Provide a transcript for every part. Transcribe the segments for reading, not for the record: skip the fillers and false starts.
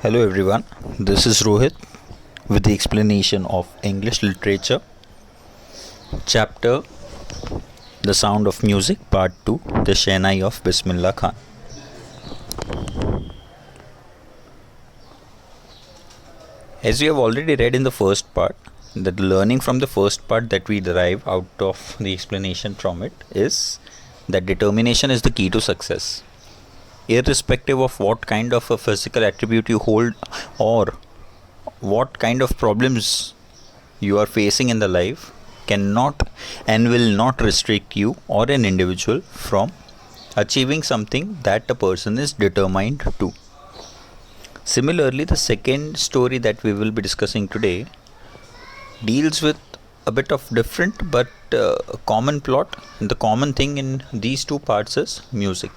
Hello everyone, this is Rohit with the explanation of English Literature, Chapter The Sound of Music, Part 2, The Shehnai of Bismillah Khan. As we have already read in the first part, that the learning from the first part that we derive out of the explanation from it is that determination is the key to success. Irrespective of what kind of a physical attribute you hold or what kind of problems you are facing in the life, cannot and will not restrict you or an individual from achieving something that a person is determined to. Similarly, the second story that we will be discussing today deals with a bit of different but common plot. The common thing in these two parts is music,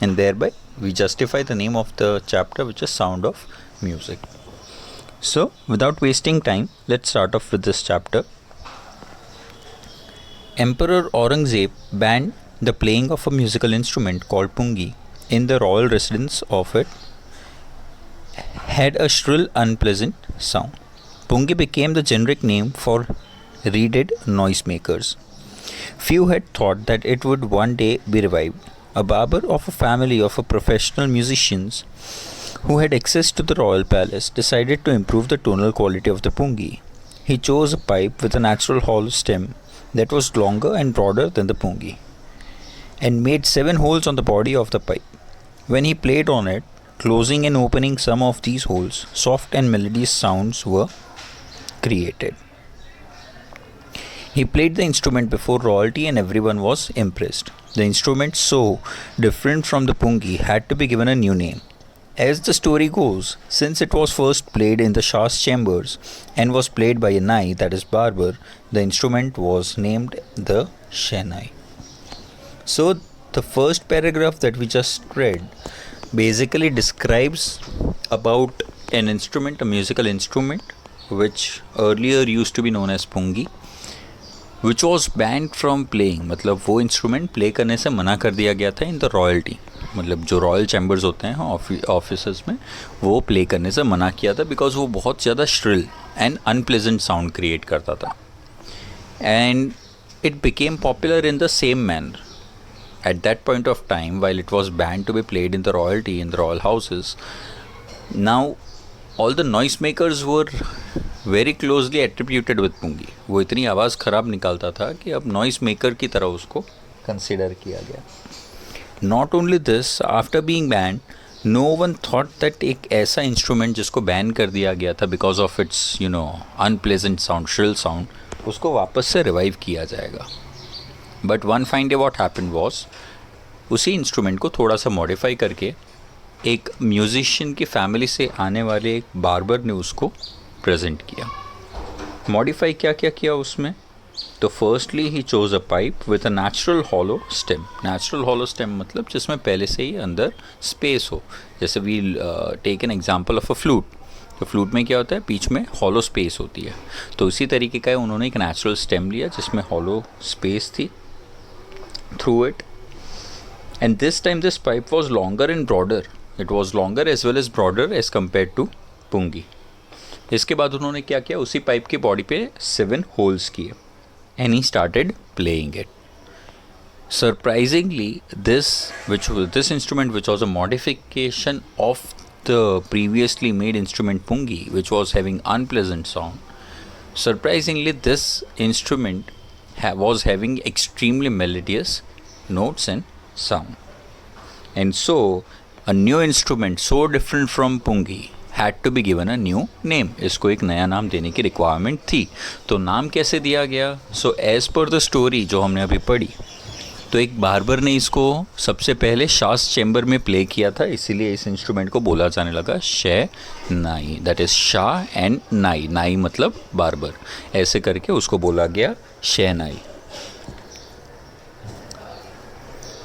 and thereby we justify the name of the chapter, which is Sound of Music. So without wasting time, let's start off with this chapter. Emperor Aurangzeb banned the playing of a musical instrument called pungi in the royal residence of it had a shrill, unpleasant sound. Pungi became the generic name for reeded noisemakers. Few had thought that it would one day be revived. A barber of a family of professional musicians who had access to the royal palace decided to improve the tonal quality of the pungi. He chose a pipe with a natural hollow stem that was longer and broader than the pungi, and made 7 holes on the body of the pipe. When he played on it, closing and opening some of these holes, soft and melodious sounds were created. He played the instrument before royalty and everyone was impressed. The instrument, so different from the pungi, had to be given a new name. As the story goes, since it was first played in the Shah's chambers and was played by a nai, that is barber, the instrument was named the Shehnai. So the first paragraph that we just read basically describes about an instrument, a musical instrument, which earlier used to be known as pungi, which was banned from playing. मतलब वो instrument play करने से मना कर दिया गया था in the royalty, मतलब जो रॉयल चैम्बर्स होते हैं ऑफिसर्स में, वो प्ले करने से मना किया था बिकॉज वो बहुत ज़्यादा shrill and unpleasant sound create करता था. And it became popular in the same manner. At that point of time, while it was banned to be played in the royalty, in the royal houses, now all the noisemakers were very closely attributed with pungi. वो इतनी आवाज़ ख़राब निकालता था कि अब noise maker की तरह उसको कंसिडर किया गया. Not only this, after being banned, no one thought that एक ऐसा इंस्ट्रूमेंट जिसको बैन कर दिया गया था because of its unpleasant sound, shrill sound, उसको वापस से रिवाइव किया जाएगा. But one fine day what happen was, उसी इंस्ट्रूमेंट को थोड़ा सा मॉडिफाई करके एक म्यूजिशियन की फैमिली से आने वाले एक बार्बर ने उसको प्रेजेंट किया. मॉडिफाई क्या क्या किया उसमें? तो firstly he chose a pipe with a natural hollow stem. Natural hollow stem मतलब जिसमें पहले से ही अंदर स्पेस हो. जैसे we take an example of a flute. तो फ्लूट में क्या होता है, बीच में हॉलो स्पेस होती है. तो उसी तरीके का उन्होंने एक नेचुरल स्टेम लिया जिसमें हॉलो स्पेस थी through it, and this time this pipe was longer and broader. It was longer as well as broader as compared to pungi. इसके बाद उन्होंने क्या किया, उसी पाइप की बॉडी पे 7 होल्स किए and he started playing it. Surprisingly, this instrument, which was a modification of the previously made instrument pungi, which was having unpleasant sound, surprisingly this instrument was having extremely melodious notes and sound. And so a new instrument so different from pungi had to be given a new name. इसको एक नया नाम देने की requirement थी. तो नाम कैसे दिया गया? So as per the story जो हमने अभी पढ़ी, तो एक बार्बर ने इसको सबसे पहले शास चैम्बर में प्ले किया था, इसीलिए इस इंस्ट्रूमेंट को बोला जाने लगा शेहनाई. दैट इज़ शाह एंड नाई. नाई मतलब बार्बर. ऐसे करके उसको बोला गया शेहनाई.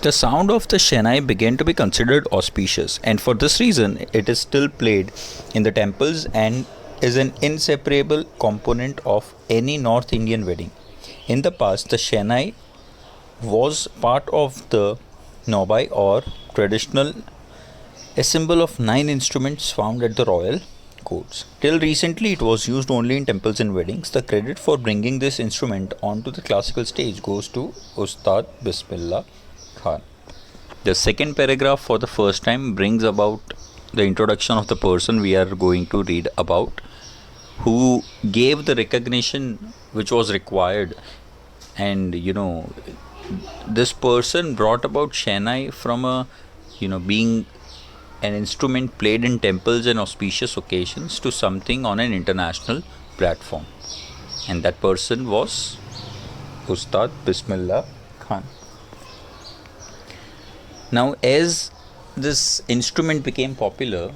The sound of the shehnai began to be considered auspicious, and for this reason it is still played in the temples and is an inseparable component of any North Indian wedding. In the past, the shehnai was part of the nobai or traditional a symbol of 9 instruments found at the royal courts. Till recently, it was used only in temples and weddings. The credit for bringing this instrument onto the classical stage goes to Ustad Bismillah Khan. The second paragraph, for the first time, brings about the introduction of the person we are going to read about, who gave the recognition which was required. And this person brought about Shehnai from being an instrument played in temples and auspicious occasions to something on an international platform. And that person was Ustad Bismillah Khan. Now, as this instrument became popular,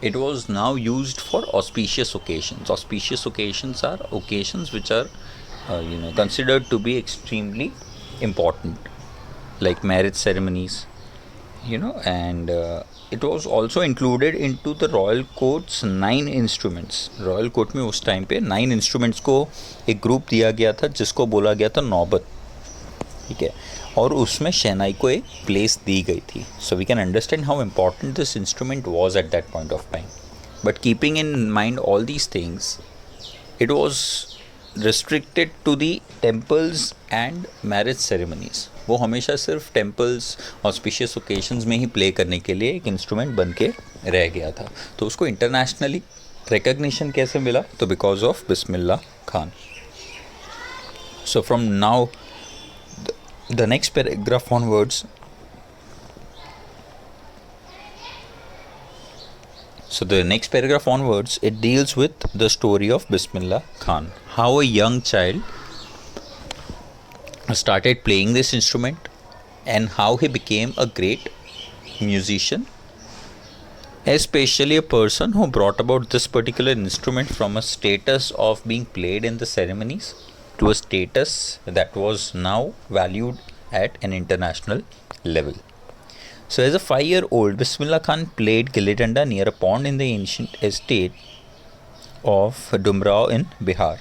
it was now used for auspicious occasions. Auspicious occasions are occasions which are considered to be extremely important, like marriage ceremonies, and it was also included into the royal court's 9 instruments. Royal court में उस time पे 9 instruments को एक group दिया गया था जिसको बोला गया था नौबत, ठीक है, और उसमें शहनाई को एक प्लेस दी गई थी. So we can understand how important this instrument was at that point of time. But keeping in mind all these things, it was restricted to the temples and marriage ceremonies. वो हमेशा सिर्फ temples auspicious occasions में ही play करने के लिए एक instrument बन के रह गया था. तो उसको इंटरनेशनली रिकग्निशन कैसे मिला? तो because of Bismillah Khan. So from now the next paragraph onwards. So the next paragraph onwards, it deals with the story of Bismillah Khan. How a young child started playing this instrument and how he became a great musician, especially a person who brought about this particular instrument from a status of being played in the ceremonies to a status that was now valued at an international level. So as a 5-year-old, Bismillah Khan played gilli danda near a pond in the ancient estate of Dumrao in Bihar.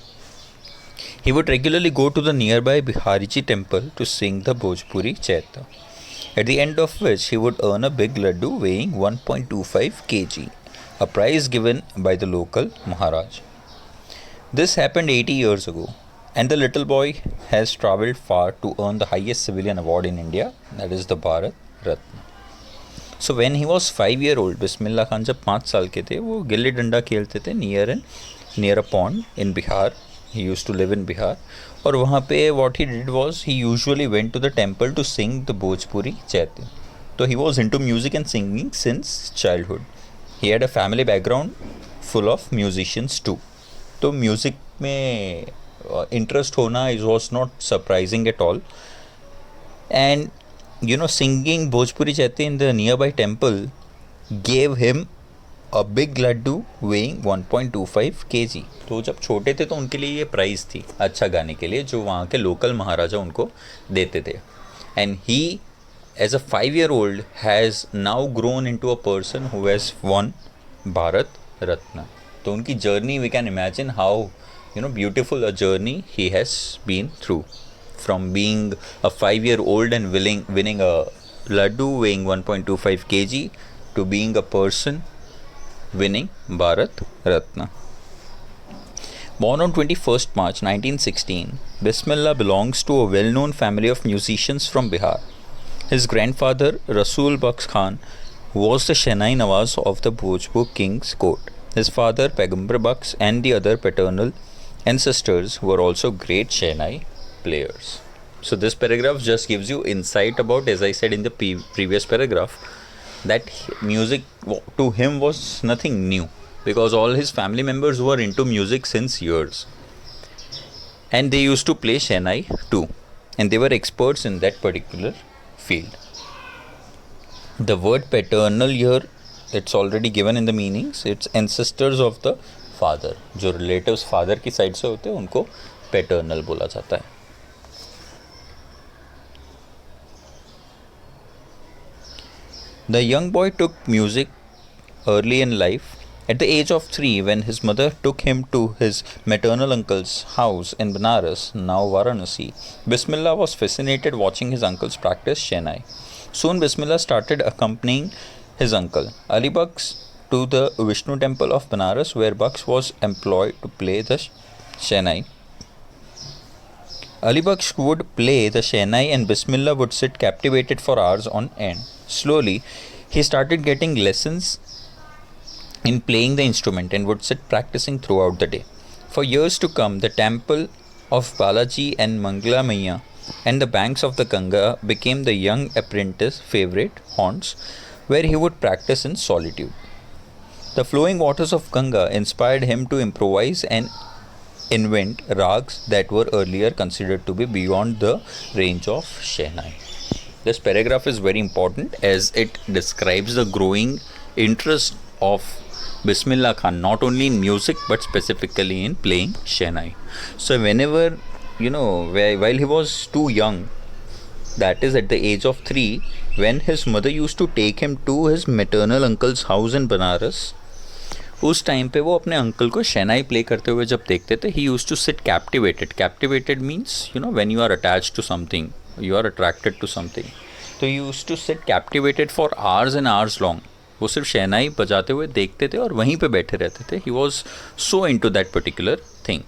He would regularly go to the nearby Bihariji temple to sing the Bhojpuri Chaita, at the end of which he would earn a big laddu weighing 1.25 kg, a prize given by the local Maharaj. This happened 80 years ago, and the little boy has travelled far to earn the highest civilian award in India, that is the Bharat Ratna. So when he was 5-year-old, Bismillah Khan जब 5 साल के थे, वो गिल्ली डंडा खेलते थे near a pond in Bihar. He used to live in Bihar. और वहाँ पे what he did was he usually went to the temple to sing the Bhojpuri Chaitya. तो he was into music and singing since childhood. He had a family background full of musicians too. तो music में interest होना is was not surprising at all. And singing Bhojpuri Chaitya in the nearby temple gave him a big laddu weighing 1.25 kg. तो जब छोटे थे तो उनके लिए ये प्राइज़ थी अच्छा गाने के लिए, जो वहाँ के लोकल महाराजा उनको देते थे. And he as a 5-year-old has now grown into a person who has won Bharat Ratna. तो उनकी journey, we can imagine how beautiful a journey he has been through. From being a 5-year-old and winning a laddu weighing 1.25 kg to being a person winning Bharat Ratna. Born on 21st March 1916, Bismillah belongs to a well-known family of musicians from Bihar. His grandfather Rasul Baksh Khan was the Shehnai Nawaz of the Bhojpur king's court. His father Paigambar Baksh and the other paternal ancestors were also great Shehnai players. So this paragraph just gives you insight about, as I said in the previous paragraph, that music to him was nothing new, because all his family members were into music since years, and they used to play Shehnai too, and they were experts in that particular field. The word paternal here, it's already given in the meanings. It's ancestors of the father. जो relatives father की side से होते हैं उनको paternal बोला जाता है. The young boy took music early in life. At the age of 3, when his mother took him to his maternal uncle's house in Banaras, now Varanasi, Bismillah was fascinated watching his uncles practice Shehnai. Soon Bismillah started accompanying his uncle Ali Baksh to the Vishnu temple of Banaras, where Baksh was employed to play the Shehnai. Ali Baksh would play the Shehnai and Bismillah would sit captivated for hours on end. Slowly, he started getting lessons in playing the instrument and would sit practicing throughout the day. For years to come, the temple of Balaji and Mangala Maiya and the banks of the Ganga became the young apprentice's favorite haunts, where he would practice in solitude. The flowing waters of Ganga inspired him to improvise and invent rags that were earlier considered to be beyond the range of Shehnai. This paragraph is very important as it describes the growing interest of Bismillah Khan not only in music but specifically in playing Shehnai. So whenever while he was too young, that is at the age of 3, when his mother used to take him to his maternal uncle's house in Banaras, उस time पे वो अपने uncle को शहनाई play करते हुए जब देखते थे, he use to sit captivated means when you are attached to something, you are attracted to something, तो you use to sit captivated for hours and hours long. वो सिर्फ शहनाई बजाते हुए देखते थे और वहीं पे बैठे रहते थे. He was so into that particular thing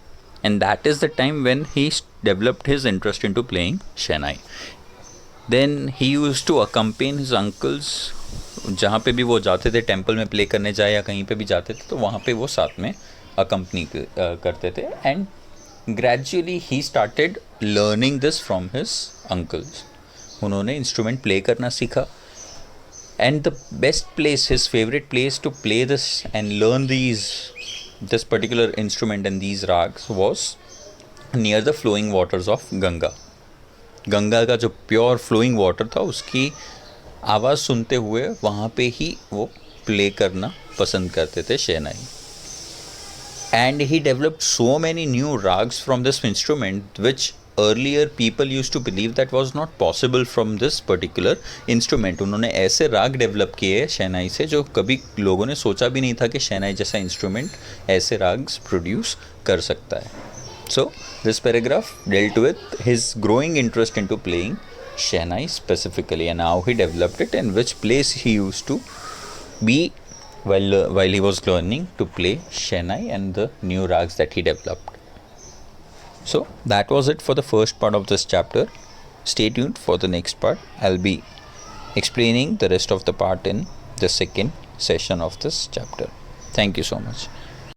and that is the time when he developed his interest into playing shehnai. Then he use to accompany his uncles, जहाँ पे भी वो जाते थे, टेम्पल में प्ले करने जाए या कहीं पे भी जाते थे, तो वहाँ पे वो साथ में अकम्पनी करते थे. And gradually he started learning this from his uncles. उन्होंने इंस्ट्रूमेंट प्ले करना सीखा. And the best place, his favourite place to play this and learn this particular instrument and these ragas was near the flowing waters of Ganga. Ganga का जो pure flowing water था उसकी आवाज़ सुनते हुए वहाँ पे ही वो प्ले करना पसंद करते थे shehnai. And he developed so many new ragas from this instrument which earlier people use to believe that was not possible from this particular instrument. उन्होंने ऐसे राग डेवलप किए शहनाई से जो कभी लोगों ने सोचा भी नहीं था कि शहनाई जैसा इंस्ट्रूमेंट ऐसे राग्स प्रोड्यूस कर सकता है. So this paragraph dealt with his growing interest into playing Shehnai specifically and how he developed it and which place he used to be while he was learning to play Shehnai and the new rags that he developed. So that was it for the first part of this chapter. Stay tuned for the next part. I'll be explaining the rest of the part in the second session of this chapter. Thank you so much.